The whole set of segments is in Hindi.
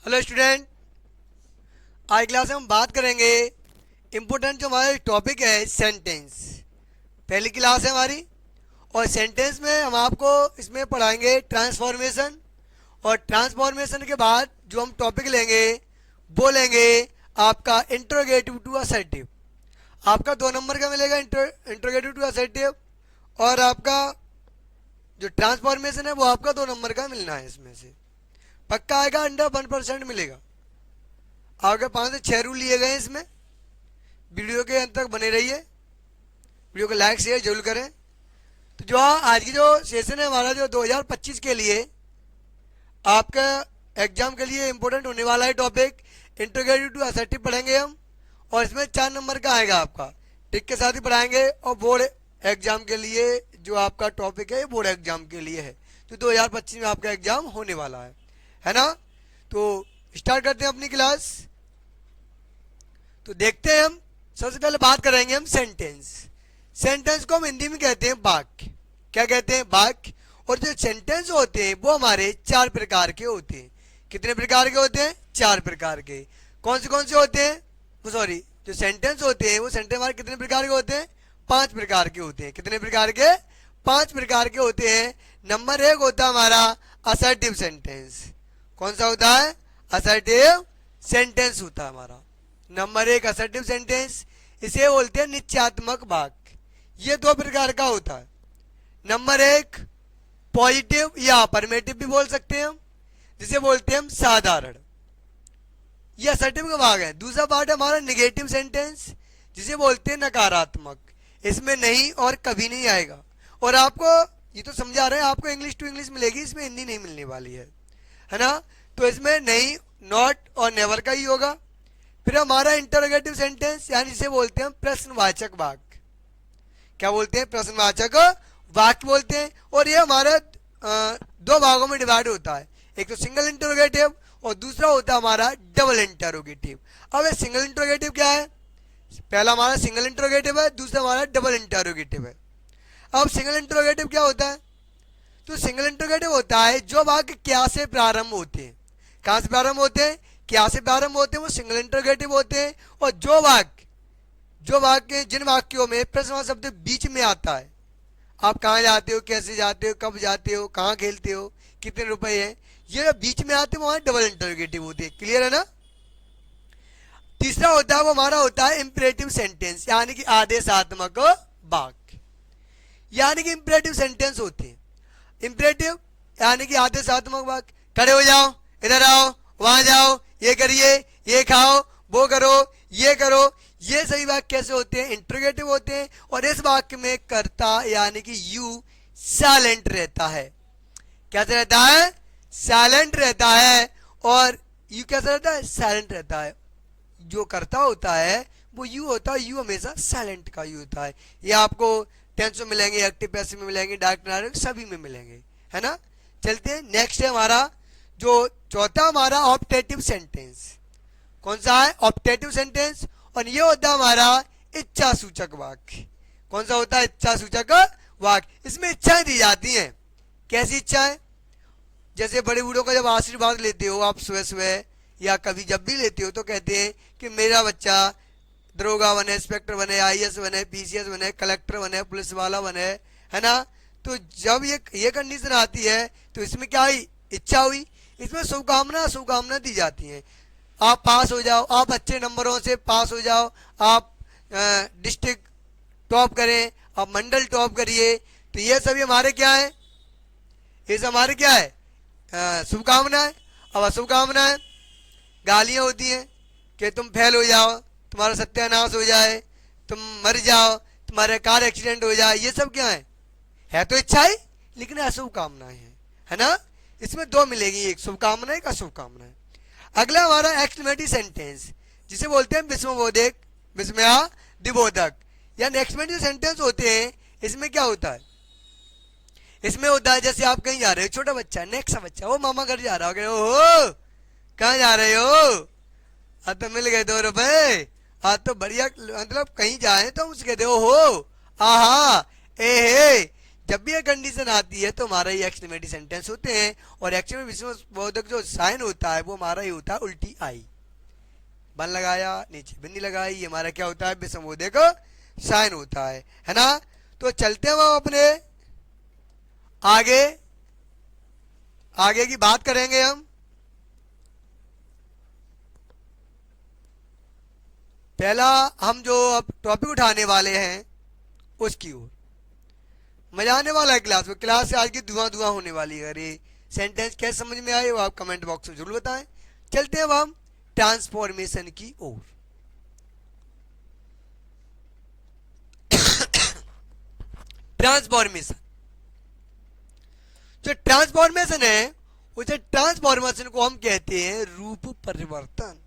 Hello student. आज क्लास में हम बात करेंगे इम्पोर्टेंट जो हमारा टॉपिक है सेंटेंस। पहली क्लास है हमारी और सेंटेंस में हम आपको इसमें पढ़ाएंगे ट्रांसफॉर्मेशन। और ट्रांसफॉर्मेशन के बाद जो हम टॉपिक लेंगे वो लेंगे आपका इंट्रोगेटिव टू असर्टिव। आपका 2 नंबर का मिलेगा इंट्रोगेटिव टू असर्टिव। और आपका जो ट्रांसफॉर्मेशन है वो आपका 2 नंबर का मिलना है। इसमें से पक्का आएगा, अंडर 1% मिलेगा। आपके 5 से 6 रूल लिए गए हैं इसमें। वीडियो के अंत तक बने रहिए, वीडियो को लाइक शेयर जरूर करें। तो जो आज की जो सेशन है हमारा जो 2025 के लिए आपका एग्जाम के लिए इम्पोर्टेंट होने वाला है टॉपिक इंट्रोगेटिव टू असर्टिव पढ़ेंगे हम। और इसमें 4 नंबर का आएगा आपका, टिक के साथ ही पढ़ाएंगे। और बोर्ड एग्जाम के लिए जो आपका टॉपिक है बोर्ड एग्जाम के लिए है जो 2025 में आपका एग्जाम होने वाला है ना। तो स्टार्ट करते हैं अपनी क्लास। तो देखते हैं हम सबसे पहले बात करेंगे हम सेंटेंस। सेंटेंस को हम हिंदी में कहते हैं वाक्य। क्या कहते हैं? वाक्य। और जो सेंटेंस होते हैं वो हमारे 4 प्रकार के होते हैं। कितने प्रकार के होते हैं? 4 प्रकार के। कौन से होते हैं? वो सॉरी, जो सेंटेंस होते हैं वो सेंटेंस हमारे कितने प्रकार के होते हैं? 5 प्रकार के होते हैं। कितने प्रकार के? 5 प्रकार के होते हैं। नंबर 1 होता है हमारा असर्टिव सेंटेंस। कौन सा होता है? असर्टिव सेंटेंस होता है हमारा। नंबर 1 असर्टिव सेंटेंस, इसे बोलते हैं निश्चयात्मक वाक्य। ये 2 प्रकार का होता है। नंबर 1 पॉजिटिव या अफर्मेटिव भी बोल सकते हैं हम, जिसे बोलते हैं हम साधारण। ये असर्टिव का भाग है। दूसरा पार्ट है हमारा निगेटिव सेंटेंस, जिसे बोलते हैं नकारात्मक। इसमें नहीं और कभी नहीं आएगा। और आपको ये तो समझा रहे हैं, आपको इंग्लिश टू इंग्लिश मिलेगी, इसमें हिंदी नहीं मिलने वाली है ना। तो इसमें नहीं, नॉट और नेवर का ही होगा। फिर हमारा इंटरोगेटिव सेंटेंस, यानी इसे बोलते हैं हम प्रश्नवाचक वाक्य। क्या बोलते हैं? प्रश्नवाचक वाक्य बोलते हैं। और ये हमारा 2 भागों में डिवाइड होता है। एक तो सिंगल इंटरोगेटिव और दूसरा होता है हमारा डबल इंटरोगेटिव। अब ये सिंगल इंटरोगेटिव क्या है? पहला हमारा सिंगल इंटरोगेटिव है, दूसरा हमारा डबल इंटरोगेटिव है। अब सिंगल इंटरोगेटिव क्या होता है? तो सिंगल इंटरोगेटिव होता है जो वाक्य क्या से प्रारंभ होते हैं। कहां से प्रारंभ होते हैं? क्या से प्रारंभ होते हैं, वो सिंगल इंटरोगेटिव होते हैं। और जो वाक्य जिन वाक्यों में प्रश्न शब्द बीच में आता है, आप कहाँ जाते हो, कैसे जाते हो, कब जाते हो, कहाँ खेलते हो, कितने रुपए हैं, ये बीच में आते हैं वो डबल इंटरोगेटिव होते हैं। क्लियर है ना। तीसरा होता है वो हमारा होता है इंपरेटिव सेंटेंस, यानी कि आदेशात्मक वाक्य। यानी कि इंपरेटिव सेंटेंस होते हैं। इंपरेटिव यानी कि आदेशात्मक वाक्य। खड़े हो जाओ, इधर आओ, वहां जाओ, ये करिए, ये खाओ, वो करो, ये करो। ये सभी वाक्य कैसे होते हैं? इंट्रोगेटिव होते हैं। और इस वाक्य में कर्ता यानी कि यू साइलेंट रहता है। कैसे रहता है? साइलेंट रहता है। और यू कैसा रहता है? साइलेंट रहता है। जो कर्ता होता है वो यू होता है। यू हमेशा साइलेंट का यू होता है। ये आपको टेंस में मिलेंगे, एक्टिव पैसिव में मिलेंगे, डायरेक्ट नाउन सभी में मिलेंगे, है ना। चलते हैं नेक्स्ट है हमारा जो चौथा हमारा ऑप्टेटिव सेंटेंस। कौन सा है? Optative sentence. और ये होता है हमारा इच्छा सूचक वाक्य। कौन सा होता है? इच्छा सूचक वाक्य। इसमें इच्छाएं दी जाती हैं। कैसी इच्छाएं? जैसे बड़े बूढ़ों का जब आशीर्वाद लेते हो आप सुबह सुबह, या कभी जब भी लेते हो, तो कहते हैं कि मेरा बच्चा दरोगा बने, इंस्पेक्टर बने, आईएएस बने, पीसीएस बने, कलेक्टर बने, पुलिस वाला बने, है ना। तो जब ये कंडीशन आती है तो इसमें क्या हुई? इच्छा हुई। इसमें शुभकामना दी जाती है। आप पास हो जाओ, आप अच्छे नंबरों से पास हो जाओ, आप डिस्ट्रिक्ट टॉप करें, आप मंडल टॉप करिए। तो ये सभी हमारे क्या है? ये सब हमारे क्या है? शुभकामनाएं। अब अशुभकामनाएं गालियां होती हैं कि तुम फेल हो जाओ, तुम्हारा सत्यानाश हो जाए, तुम मर जाओ, तुम्हारे कार एक्सीडेंट हो जाए। ये सब क्या है तो इच्छाएं, लेकिन अशुभकामनाएं हैं, है ना। इसमें 2 मिलेगी, एक शुभकामना, एक अशुभकामना। अगला हमारा एक्सक्लेमेटरी सेंटेंस, जिसे बोलते हैं विस्मयबोधक, विस्मयादिबोधक। या एक्सक्लेमेटरी सेंटेंस होते हैं। इसमें क्या होता है? इसमें होता है जैसे आप कहीं जा रहे हो, छोटा बच्चा, नेक्स्ट बच्चा, वो मामा घर जा रहा हो, ओहो कहाँ जा रहे हो? आज तो मिल गए 2 रुपए, आज तो बढ़िया। मतलब कहीं जाए तो हम उसे कहते हो, आहा, ए हे। जब भी ये कंडीशन आती है तो हमारा ये एक्सक्लेमेटरी सेंटेंस होते हैं, और एक्चुअल में विस्मयवर्धक जो साइन होता है वो हमारा ये होता है उल्टी आई, बन लगाया नीचे बिंदी लगाई, ये हमारा क्या होता है विस्मयवर्धक साइन होता है ना। तो चलते हैं हम अपने आगे, आगे की बात करेंगे हम। पहला हम जो अब टॉपिक उठाने वाले हैं उसकी ओर। मजा आने वाला है क्लास में, क्लास से आज की धुआं धुआं होने वाली है। अरे सेंटेंस कैसे समझ में आए वो आप कमेंट बॉक्स में जरूर बताएं। चलते हैं अब हम ट्रांसफॉर्मेशन की ओर। ट्रांसफॉर्मेशन, जो ट्रांसफॉर्मेशन है उसे ट्रांसफॉर्मेशन को हम कहते हैं रूप परिवर्तन।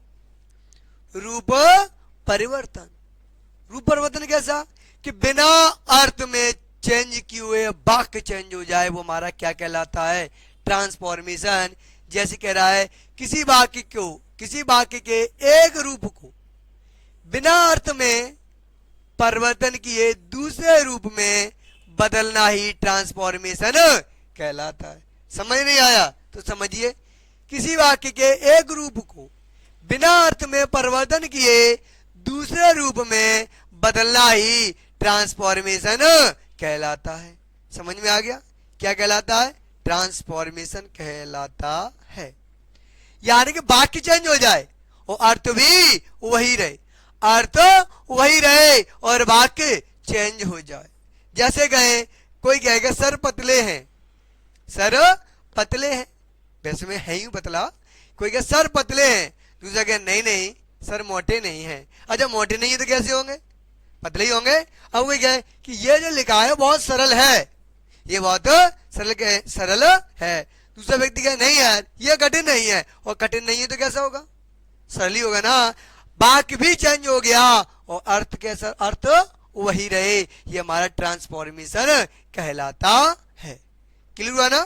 रूप परिवर्तन, रूप परिवर्तन कैसा कि बिना अर्थ में चेंज किए हुए वाक्य चेंज हो जाए, वो हमारा क्या कहलाता है ट्रांसफॉर्मेशन। जैसे कह रहा है किसी वाक्य के एक रूप को बिना अर्थ में परिवर्तन किए दूसरे रूप में बदलना ही ट्रांसफॉर्मेशन कहलाता है। समझ नहीं आया तो समझिए, किसी वाक्य के एक रूप को बिना अर्थ में परिवर्तन किए दूसरे रूप में बदलना ही ट्रांसफॉर्मेशन कहलाता है। समझ में आ गया क्या कहलाता है? ट्रांसफॉर्मेशन कहलाता है। यानी कि वाक्य चेंज हो जाए और अर्थ भी वही रहे, अर्थ वही रहे और वाक्य चेंज हो जाए। जैसे कहें, कोई कहेगा सर पतले हैं, सर पतले हैं, वैसे में है ही पतला। कोई कहे सर पतले हैं, दूसरा कहे नहीं नहीं सर मोटे नहीं हैं। अच्छा मोटे नहीं है तो कैसे होंगे? पतले ही होंगे। अब कोई कहे कि ये जो लिखा है बहुत सरल है, ये बहुत सरल है, दूसरा व्यक्ति कहे नहीं यार ये कठिन नहीं है, और कठिन नहीं है तो कैसा होगा? सरल ही होगा ना। वाक्य भी चेंज हो गया और अर्थ कैसा? अर्थ वही रहे, ये हमारा ट्रांसफॉर्मेशन कहलाता है। क्लियर हुआ ना?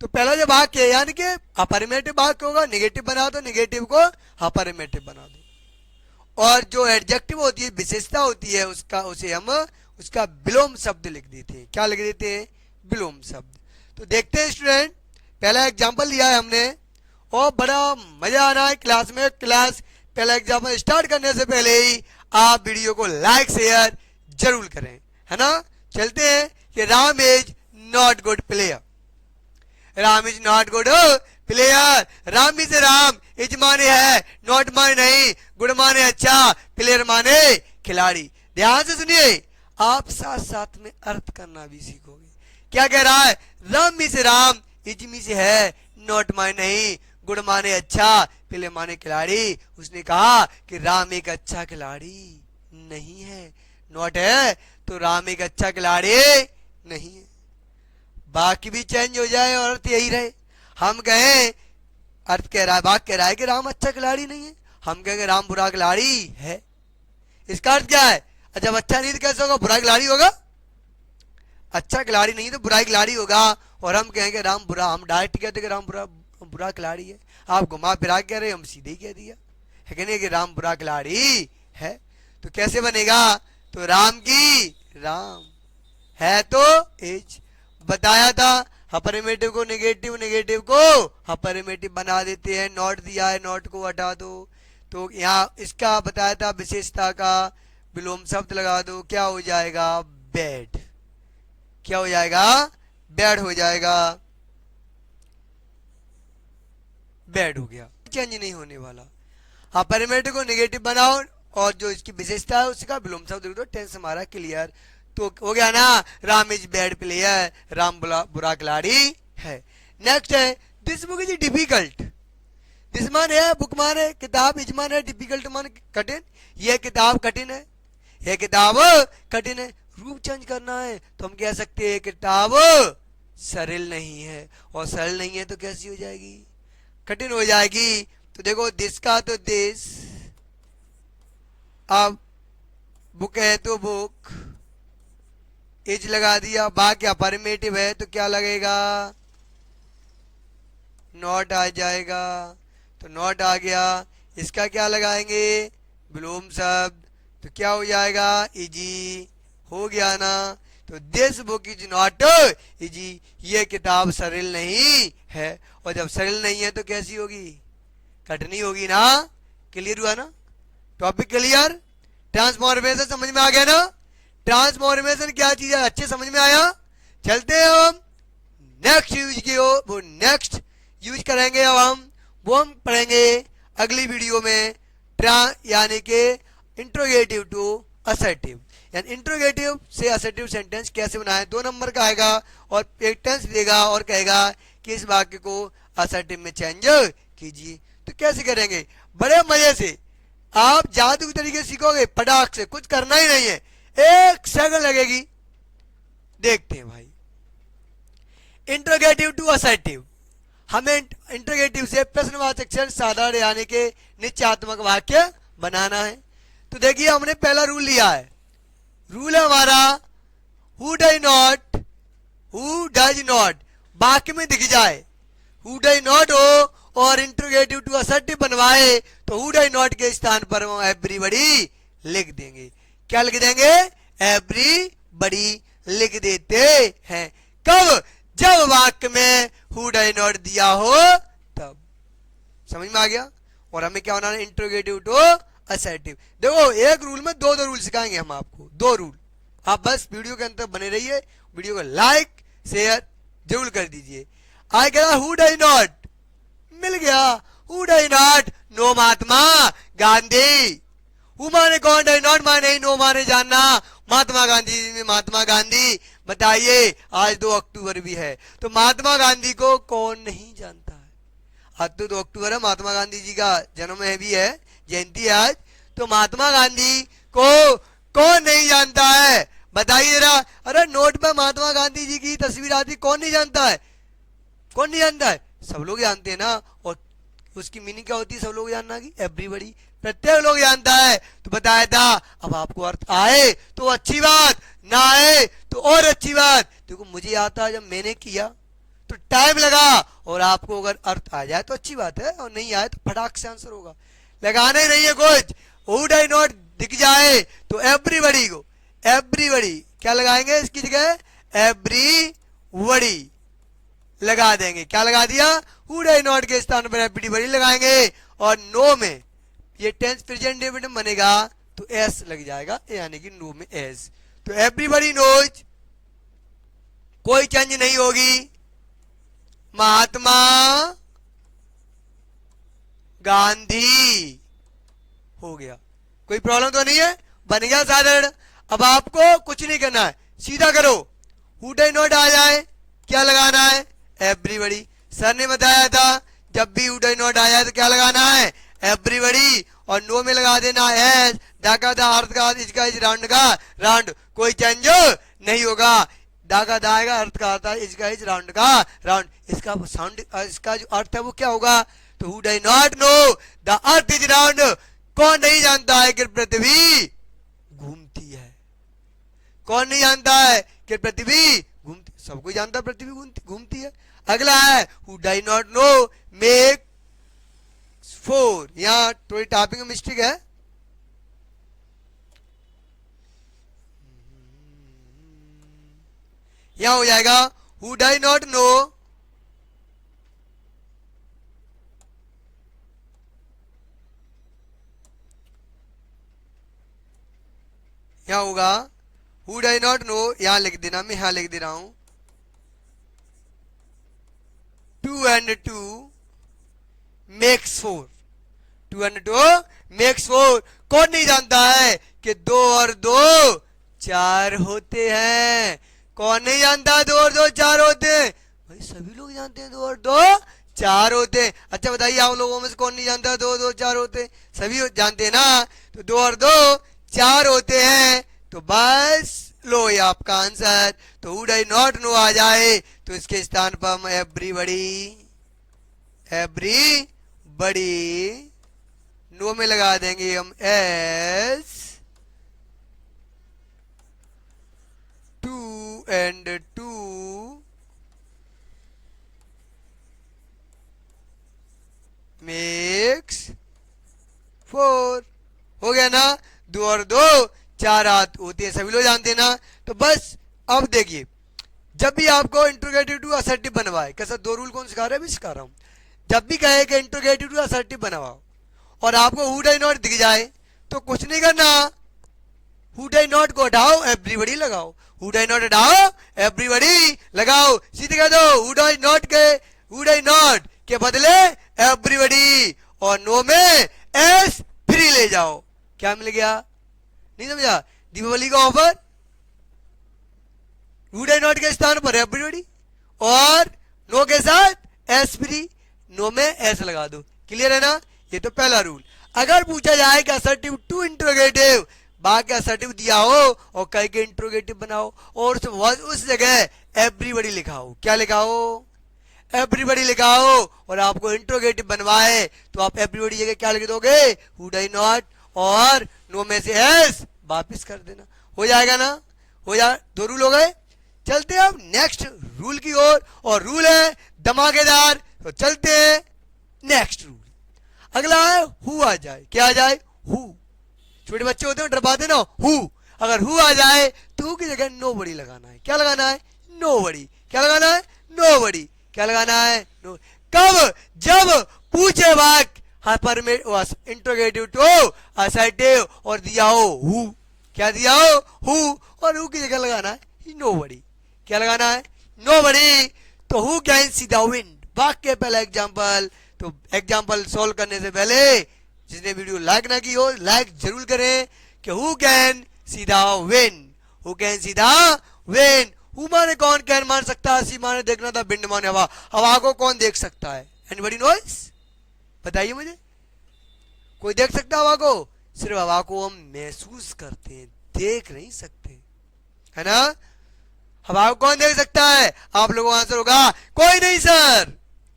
तो पहला जो वाक्य है यानी कि अफर्मेटिव वाक्य होगा, नेगेटिव बना दो, नेगेटिव को अफर्मेटिव बना दो। और जो एडजेक्टिव होती है, विशेषता होती है, उसे हम उसका विलोम शब्द लिख देते हैं। क्या लिख देते हैं? विलोम शब्द। तो देखते हैं स्टूडेंट, पहला एग्जाम्पल लिया है हमने और बड़ा मजा आ रहा है क्लास में। क्लास पहला एग्जाम्पल स्टार्ट करने से पहले ही आप वीडियो को लाइक शेयर जरूर करें, है ना। चलते हैं कि Ram is not good player. Ram is not good player. Ram is Ram, is माने है, नॉट माने नहीं, गुड माने अच्छा, प्लेयर माने खिलाड़ी। ध्यान से सुनिए, आप साथ साथ में अर्थ करना भी सीखोगे। क्या कह रहा है? राम इज राम, इज में से है, नॉट माने नहीं, गुड माने अच्छा, प्लेयर माने खिलाड़ी। उसने कहा कि राम एक अच्छा खिलाड़ी नहीं है, नॉट है तो राम एक अच्छा खिलाड़ी नहीं है। वाक्य भी चेंज हो जाए और अर्थ यही रहे। हम कहें, अर्थ कह रहा है, वाक्य कह रहा है कि राम अच्छा खिलाड़ी नहीं है, हम कहेंगे राम बुरा खिलाड़ी है। इसका अर्थ क्या है? जब अच्छा नहीं तो कैसे होगा? बुरा खिलाड़ी होगा। अच्छा खिलाड़ी नहीं तो बुरा खिलाड़ी होगा। और हम कहेंगे राम बुरा, हम डायरेक्ट कहते कि राम बुरा खिलाड़ी है। आप घुमा फिरा कह रहे, हम सीधे ही कह दिया है कि नहीं कि राम बुरा खिलाड़ी है। तो कैसे बनेगा? तो राम की राम है तो इज बताया था। अफर्मेटिव को नेगेटिव, नेगेटिव को अफर्मेटिव बना देते हैं। नॉट दिया है, नॉट को हटा दो। तो यहाँ इसका बताया था विशेषता का विलोम शब्द लगा दो, क्या हो जाएगा? बैड। क्या हो जाएगा? बैड हो जाएगा। बैड हो गया, चेंज नहीं होने वाला। अफर्मेटिव को नेगेटिव बनाओ और जो इसकी विशेषता है उसका विलोम शब्द लिख दो, टेंस हमारा क्लियर। तो हो गया ना, Ram is bad player, Ram बुरा खिलाड़ी है। नेक्स्ट है this book is difficult. This मान है बुक मान है किताब, इज मान है डिफिकल्ट मान कठिन। यह किताब कठिन है, यह किताब कठिन है। रूप चेंज करना है तो हम कह सकते हैं किताब सरल नहीं है, और सरल नहीं है तो कैसी हो जाएगी? कठिन हो जाएगी। तो देखो दिस का तो दिस, अब बुक है तो बुक, इज लगा दिया, बाकी अफर्मेटिव है तो क्या लगेगा? नॉट आ जाएगा। तो नॉट आ गया, इसका क्या लगाएंगे? विलोम शब्द। तो क्या हो जाएगा? इजी हो गया ना। तो this book is not easy, ये किताब सरल नहीं है। और जब सरल नहीं है तो कैसी होगी, कठिन होगी ना। क्लियर हुआ ना, टॉपिक क्लियर। ट्रांसफॉर्मेशन समझ में आ गया ना, ट्रांसफॉर्मेशन क्या चीज है, अच्छे समझ में आया। चलते हैं हम नेक्स्ट यूज की ओर, वो नेक्स्ट यूज करेंगे अब हम पढ़ेंगे अगली वीडियो में। यानी कि इंट्रोगेटिव टू असर्टिव, यानी इंट्रोगेटिव से असर्टिव सेंटेंस कैसे बनाएं। 2 नंबर का आएगा और एक टेंस देगा और कहेगा कि इस वाक्य को असर्टिव में चेंज कीजिए। तो कैसे करेंगे, बड़े मजे से आप जादू के तरीके सीखोगे, पटाख से, कुछ करना ही नहीं है, 1 सेकंड लगेगी। देखते हैं भाई, इंट्रोगेटिव टू असर्टिव, हमें इंट्रोगेटिव से प्रश्नवाचक से साधारण यानी के निश्चयात्मक वाक्य बनाना है। तो देखिए हमने पहला रूल लिया है, रूल है हमारा हु डज नॉट वाक्य में दिख जाए, हु डज नॉट हो और इंट्रोगेटिव टू असर्टिव बनवाए तो हु डज नॉट के स्थान पर हम एवरीबॉडी लिख देंगे। क्या लिख देंगे, एवरीबॉडी लिख देते हैं। कब, जब वाक्य में हु डज नॉट दिया हो तब। समझ में आ गया। और हमें क्या बनाना है, इंट्रोगेटिव टू असर्टिव। देखो एक रूल में दो रूल सिखाएंगे हम आपको, 2 रूल। आप बस वीडियो के अंदर बने रहिए, वीडियो को लाइक शेयर जरूर कर दीजिए। आगे कह रहा हु डज नॉट, मिल गया, who does not know Mahatma Gandhi. Who माने कौन, डज नॉट माने नो माने जानना, महात्मा गांधी में महात्मा गांधी। बताइए आज 2 अक्टूबर भी है, तो महात्मा गांधी को कौन नहीं जानता है। आज तो 2 अक्टूबर है, महात्मा गांधी जी का जन्म है भी है, जयंती है आज। तो महात्मा गांधी को कौन नहीं जानता है, बताइए जरा। अरे नोट पे महात्मा गांधी जी की तस्वीर आती, कौन नहीं जानता है, कौन नहीं जानता है, सब लोग जानते हैं ना। और उसकी मीनिंग क्या होती है, सब लोग जानना की, एवरीबॉडी, प्रत्येक लोग जानता है। तो बताया था, अब आपको अर्थ आए तो अच्छी बात, ना आए तो और अच्छी बात। देखो मुझे आता है, जब मैंने किया तो टाइम लगा, और आपको अगर अर्थ आ जाए तो अच्छी बात है, और नहीं आए तो फटाक से आंसर होगा, लगाना ही नहीं है कुछ। हु डज नॉट दिख जाए तो एवरीबॉडी को, एवरीबॉडी क्या लगाएंगे इसकी जगह, एवरीबॉडी लगा देंगे। क्या लगा दिया, हु डज नॉट के स्थान पर एवरीबॉडी लगाएंगे। और नो में ये टेंस प्रेजेंट डेफिनेट बनेगा तो एस लग जाएगा, यानी कि नो में एस। तो एवरीबॉडी नोज, कोई चेंज नहीं होगी, महात्मा गांधी हो गया, कोई प्रॉब्लम तो नहीं है, बन गया साधारण। अब आपको कुछ नहीं करना है, सीधा करो, हु डज नॉट आ जाए क्या लगाना है, एवरीबॉडी। सर ने बताया था जब भी हु डज नॉट आ जाए तो क्या लगाना है, एवरीबॉडी। और नो में लगा देना एस, डाका दा अर्थ का, इसका इस राउंड का राउंड, कोई चेंज नहीं होगा। डाका दा आएगा, अर्थ का आता है, इसका इस राउंड का राउंड, इसका साउंड, इसका जो अर्थ है वो क्या होगा, तो who does not know the earth is round, कौन नहीं जानता है कि पृथ्वी घूमती है, कौन नहीं जानता है कि पृथ्वी घूमती, सबको जानता है पृथ्वी घूमती है। अगला है who does not know make 4, यहां थोड़ी टाइपिंग में मिस्टेक है, यहां हो जाएगा हु डज नॉट नो यहां होगा हु डज नॉट नो, यहां लिख देना, मैं यहां लिख दे रहा हूं 2 and 2 makes 4, 2 and 2 makes 4। कौन नहीं जानता है कि 2 और 2 4 होते हैं, कौन नहीं जानता 2 और 2 4 होते हैं, भाई सभी लोग जानते हैं 2 और 2 4 होते हैं। अच्छा बताइए आप लोगों में से कौन नहीं जानता 2 और 2 4 होते हैं, सभी जानते हैं ना। तो 2 और 2 4 होते हैं, तो बस लो ये आपका आंसर। तो हु डज नॉट नो आ जाए तो इसके स्थान पर हम एवरीबॉडी नो में लगा देंगे हम एस, 2 and 2 makes 4। हो गया ना, 2 और 2 4 हाथ होते हैं, सभी लोग जानते हैं ना। तो बस अब देखिए, जब भी आपको इंट्रोगेटिव टू असर्टिव बनवाए, कैसा दो रूल कौन सिखा रहा है, भी सिखा रहा हूं। जब भी कहे कि इंट्रोगेटिव टू असर्टिव बनवाओ और आपको हु डज नॉट दिख जाए तो कुछ नहीं करना, हु डज नॉट को हटाओ, एवरीबॉडी लगाओ। हु डज नॉट हटाओ, एवरीबॉडी लगाओ। सीधे कह दो हु डज नॉट के बदले एवरीबॉडी, और नो में एस फ्री ले जाओ। क्या मिल गया, नहीं समझा? दीपावली का ऑफर, हु डज नॉट के स्थान पर एवरीबॉडी और नो के साथ एस फ्री, नो में एस लगा दो। क्लियर है ना? ये तो पहला रूल। अगर पूछा जाए कि असर्टिव टू इंट्रोगेटिव, बाकी असर्टिव दिया हो और कह के इंट्रोगेटिव बनाओ और उस जगह एवरीबॉडी लिखाओ। क्या लिखाओ? एवरीबॉडी लिखाओ। और आपको इंट्रोगेटिव बनवाए तो आप एवरीबॉडी जगह क्या लिख दोगे, हु डज नॉट और नो में से एस वापिस कर देना। हो जाएगा ना? हो जाए, दो रूल हो गए। चलते हैं अब नेक्स्ट रूल की ओर, और रूल है धमाकेदार। तो चलते हैं नेक्स्ट रूल। अगला है हु आ जाए। क्या आ जाए? हु। छोटे बच्चे होते हैं डर पाते ना, हु। अगर हु आ जाए तो हु की जगह नो बड़ी लगाना है। क्या लगाना है? नो बड़ी। क्या लगाना है? नो बड़ी। क्या लगाना है? नो। कब? जब पूछे वाक्य इंट्रोगेटिव टू असर्टिव और दिया हो हु। क्या दिया हो? हु। और हु की जगह लगाना है नो बड़ी। क्या लगाना है? नो बड़ी। तो who can see the wind, वाक्य पहला एग्जाम्पल। तो एग्जाम्पल सोल्व करने से पहले जिसने वीडियो लाइक ना की हो, लाइक जरूर करें कि who can see the wind, who can see the wind. Who माने कौन, कैन मान सकता है, सी माने देखना था, विंड माने हवा। हवा को कौन देख सकता है? Anybody knows? बताइए मुझे, कोई देख सकता है हवा को? सिर्फ हवा को हम महसूस करते हैं, देख नहीं सकते, है ना? हवा को कौन देख सकता है? आप लोगों का आंसर होगा कोई नहीं सर,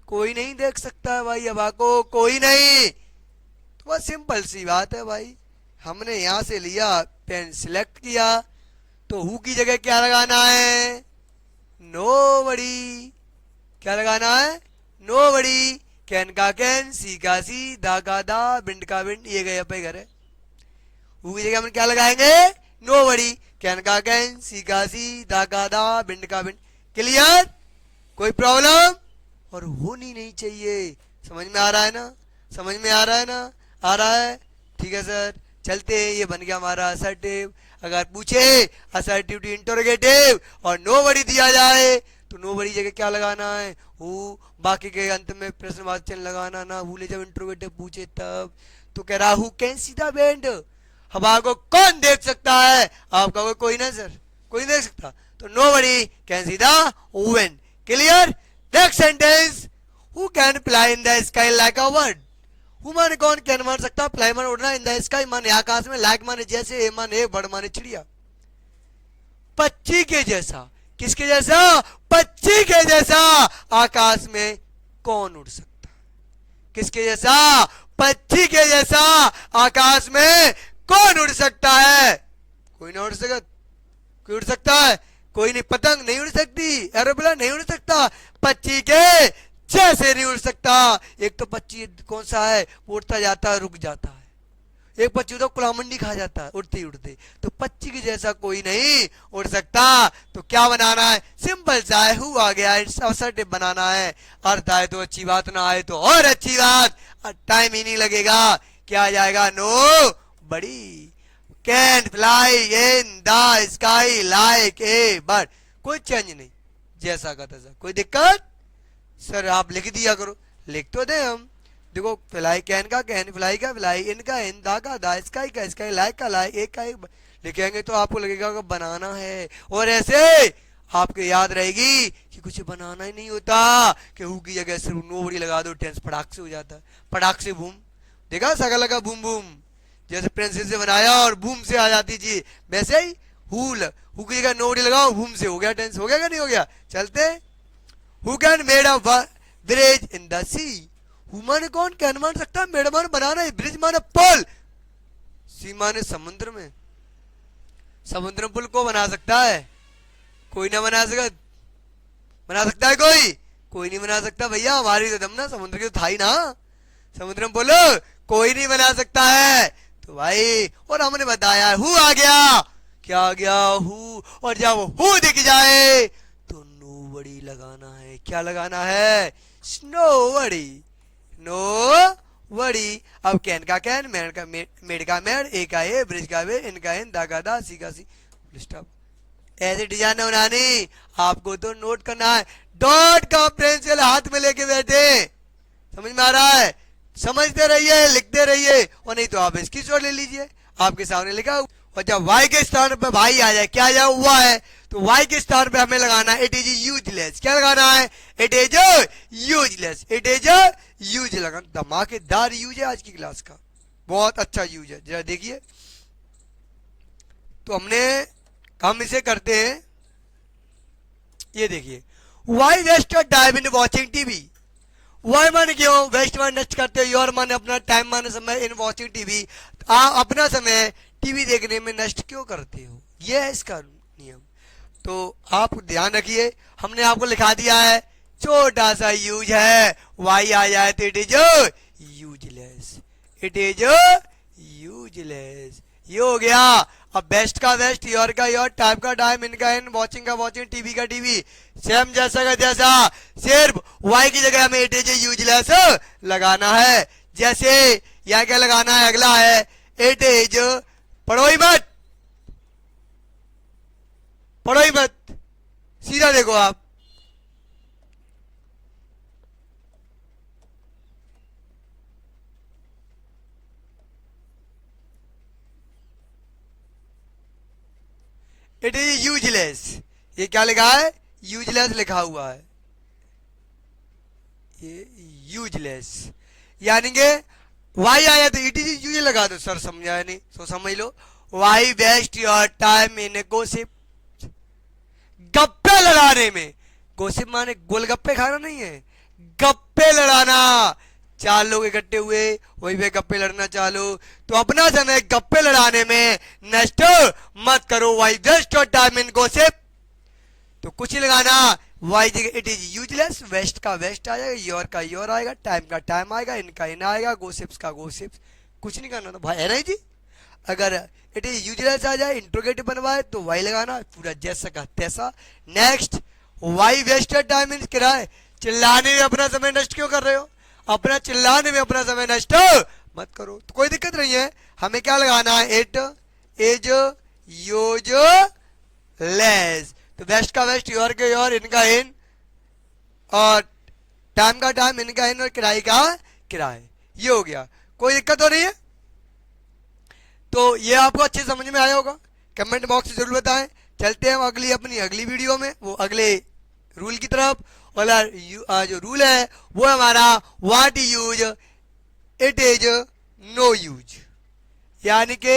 कोई नहीं देख सकता है भाई हवा को, कोई नहीं। तो बस सिंपल सी बात है भाई। हमने यहां से लिया, पेन सिलेक्ट किया, तो हु की जगह क्या लगाना है? नो बड़ी। क्या लगाना है? नो बड़ी। कैन का कैन, सी का सी, दा का दा, विंड का विंड, ये गए पे घर है। हु की जगह हम क्या लगाएंगे? नो बड़ी। कैन का कैन, सी का सी, दा का दा, विंड का विंड। क्लियर? कोई प्रॉब्लम? और होनी नहीं चाहिए। समझ में आ रहा है ना? समझ में आ रहा है ना? आ रहा है? ठीक है सर, चलते हैं। ये बन गया हमारा असर्टिव। अगर पूछे असर्टिव टू इंटरोगेटिव और नो बड़ी दिया जाए तो नो बड़ी जगह क्या लगाना है? हु। बाकी के अंत में प्रश्नवाचक चिन्ह लगाना ना भूले जब इंटरोगेटिव पूछे तब। तो कह रहा who can see the wind, हवा को कौन देख सकता है? आप कहोगे कोई ना सर, कोई नहीं देख सकता। तो नो बड़ी can see the wind. Clear? Next sentence, who can fly in the sky like a bird. Who माने कौन, कैन मान सकता, फ्लाई माने उड़ना, इन द स्काई माने आकाश में, लाइक माने जैसे, ए माने बर्ड माने चिड़िया। पक्षी के जैसा। किसके जैसा? पक्षी के जैसा आकाश में कौन उड़ सकता? किसके जैसा? पक्षी के जैसा आकाश में कौन उड़ सकता है? कोई ना उड़ सकता। कोई उड़ सकता है? कोई नहीं। पतंग नहीं उड़ सकती, एरोप्लेन नहीं उड़ सकता, पक्षी के जैसे नहीं उड़ सकता। एक तो पक्षी कौन सा है, उड़ता जाता है, रुक जाता है। एक पक्षी तो कुलामंडी खा जाता है उड़ते ही उड़ते। तो पक्षी के जैसा कोई नहीं उड़ सकता। तो क्या बनाना है? सिंपल सा है, हु आ गया, असर्टिव बनाना है। अर्थ आए तो अच्छी बात, ना आए तो और अच्छी बात, टाइम ही नहीं लगेगा। क्या आ जाएगा? नो बड़ी। Can fly in the sky like a bird. कोई चेंज नहीं, जैसा का तैसा। कोई दिक्कत? सर आप लिख दिया करो। लिख तो दे हम। देखो, फ्लाई कैन का कैन, फ्लाई का फ्लाई, इन का इन, दा का दा, स्काई का स्काई, लाइक का लाइक, एक का एक लिखेंगे तो आपको लगेगा कि बनाना है। और ऐसे आपको याद रहेगी कि कुछ बनाना ही नहीं होता, कि हु की जगह सिर्फ नो बड़ी लगा दो, टेंस फटाक से हो जाता है। फटाक से बूम। देखा सगा लगा बूम बूम, जैसे पेंसिल से बनाया और बूम से आ जाती जी, वैसे ही हु की जगह नो बड़ी लगाओ, बूम से हो गया, टेंस हो गया क्या नहीं हो गया? चलते। Who can made a bridge in the sea. Who माने कौन, कैन मान सकता है, मेड माने बनाना है, ब्रिज माने पुल, सी माने समुद्र में। समुद्र में पुल को बना सकता है? कोई ना बना सकता। बना सकता है कोई? कोई नहीं बना सकता भैया, हमारी तो दम ना समुद्र की तो था ही ना। समुद्र में बोलो कोई नहीं बना सकता है। तो भाई, और हमने बताया हु आ गया क्या आ गया, हु, और जब हु दिख जाए तो नोबडी लगाना है। क्या लगाना है, नोबडी, नोबडी। अब कैन का कैन, मेड का मेड का मेड, ए का ए, ब्रिज का वे, इन का इन, दा का दा, सी का सी, स्टॉप। ऐसे डिजाइन बनानी, आपको तो नोट करना है। डॉट का पेंसिल हाथ में लेके बैठे, समझ में आ रहा है, समझते रहिए, लिखते रहिए, और नहीं तो आप इसकी शॉट ले लीजिए, आपके सामने लिखा। और जब वाई के स्थान पे भाई आ जाए, क्या आ जाए, हुआ है, तो वाई के स्थान पे हमें लगाना है इट इज यूजलेस। क्या लगाना है, it is useless, it is use लगाना। धमाकेदार यूज है आज की क्लास का, बहुत अच्छा यूज है, जरा देखिए। तो हम इसे करते हैं, ये देखिए, why waste time in watching TV. Why माने क्यों, वेस्ट माने नष्ट करते हो, योर माने अपना, टाइम माने समय, इन वॉचिंग टीवी, आप अपना समय टीवी देखने में नष्ट क्यों करते हो, ये है इसका नियम। तो आप ध्यान रखिए, हमने आपको लिखा दिया है, छोटा सा यूज है, वाई आ जाए तो it is useless, it is useless, ये हो गया। अब बेस्ट का बेस्ट, योर का योर, टाइम का टाइम, इनका इन, वॉचिंग का वॉचिंग, टीवी का टीवी, सेम जैसा का जैसा, सिर्फ वाई की जगह हमें इट इज यूजलेस लगाना है। जैसे यह क्या लगाना है, अगला है इट इज, पढ़ो ही मत, पढ़ो ही मत, सीधा देखो आप, इट इज यूजलेस। ये क्या लिखा है, यूजलेस लिखा हुआ है, ये यूजलेस, यानी कि वाई आया तो इट इज यूज लगा दो। सर समझाया नहीं, तो समझ लो, why waste your time in gossip, गप्पे लड़ाने में। गोसिप माने गोलगप्पे खाना नहीं है, गप्पे लड़ाना। चार लोग इकट्ठे हुए, वही पे गप्पे लड़ना चालू, तो अपना समय गप्पे लड़ाने में नष्ट मत करो। Why waste your time in gossip, तो कुछ ही लगाना, वाई जगह इट इज यूजलेस, वेस्ट का वेस्ट आएगा, योर का योर आएगा, टाइम का टाइम आएगा, इनका इन आएगा, गोसिप्स का गोसिप्स, कुछ नहीं करना। तो भाई है ना जी, अगर इट इज यूजलेस आ जाए, इंट्रोगेटिव बनवाए, तो वाई लगाना, पूरा जैसा का तैसा। Next, why wasted time means किराए, चिल्लाने में अपना समय नष्ट क्यों कर रहे हो, अपना चिल्लाने में अपना समय नष्ट मत करो। तो कोई दिक्कत नहीं है, हमें क्या लगाना है, इट इज यूज लेस, तो वेस्ट का वेस्ट, योर के योर, इनका इन, और टाइम का टाइम, इनका इन, और किराए का किराए, ये हो गया। कोई दिक्कत तो नहीं है। तो ये आपको अच्छे समझ में आया होगा, कमेंट बॉक्स में जरूर बताएं। चलते हैं अगली अपनी अगली वीडियो में, वो अगले रूल की तरफ। वाला जो रूल है वो हमारा what use, it is no use, यानी कि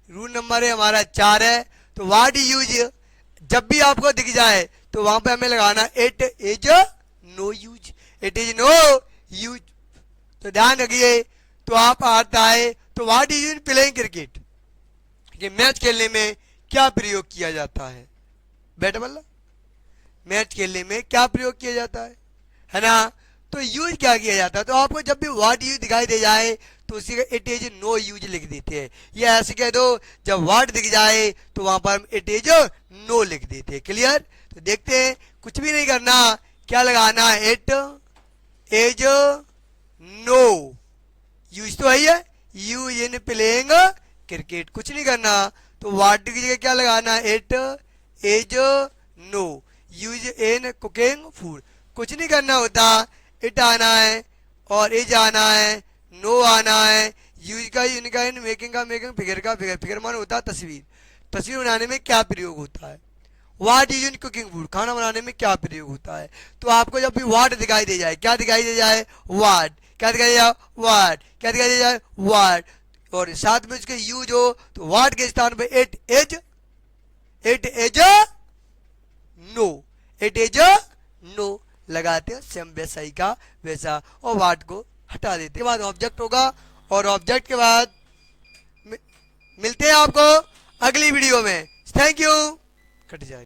रूल नंबर है हमारा 4 है। तो व्हाट यूज जब भी आपको दिख जाए तो वहां पे हमें लगाना it is no use, it is no use. तो ध्यान रखिए। तो आप आता है, तो what is in playing cricket, कि मैच खेलने में क्या प्रयोग किया जाता है, बैट बल्ला, मैच खेलने में क्या प्रयोग किया जाता है ना। तो यूज क्या किया जाता है, तो आपको जब भी व्हाट यूज दिखाई दे जाए तो उसी का इट इज नो यूज लिख देते हैं, या ऐसे कह दो जब व्हाट दिख जाए तो वहां पर हम इट इज नो लिख देते हैं। क्लियर। तो देखते हैं, कुछ भी नहीं करना, क्या लगाना है, इट इज नो यूज, तो है यूज इन प्लेइंग क्रिकेट, कुछ नहीं करना। तो व्हाट की जगह क्या लगाना है, it is no use in cooking food, कुछ नहीं करना होता, इट आना है और इज आना है, नो आना है, यूज का इनका इन, मेकिंग का मेकिंग, फिगर का फिगर, फिगर मान होता है तस्वीर, तस्वीर बनाने में क्या प्रयोग होता है, what is in cooking food, खाना बनाने में क्या प्रयोग होता है। तो आपको जब भी व्हाट दिखाई दे जाए, क्या दिखाई दे जाए, व्हाट, क्या दिखाई दे जाए, व्हाट, क्या दिखाई दे जाए, व्हाट, और साथ में उसके यूज हो तो व्हाट के स्थान पे it is no, it is no लगाते हैं, सेम वैसा ही का वैसा, और व्हाट को हटा देते हैं। बाद ऑब्जेक्ट होगा, और ऑब्जेक्ट के बाद मिलते हैं आपको अगली वीडियो में। Thank you. कट जाए।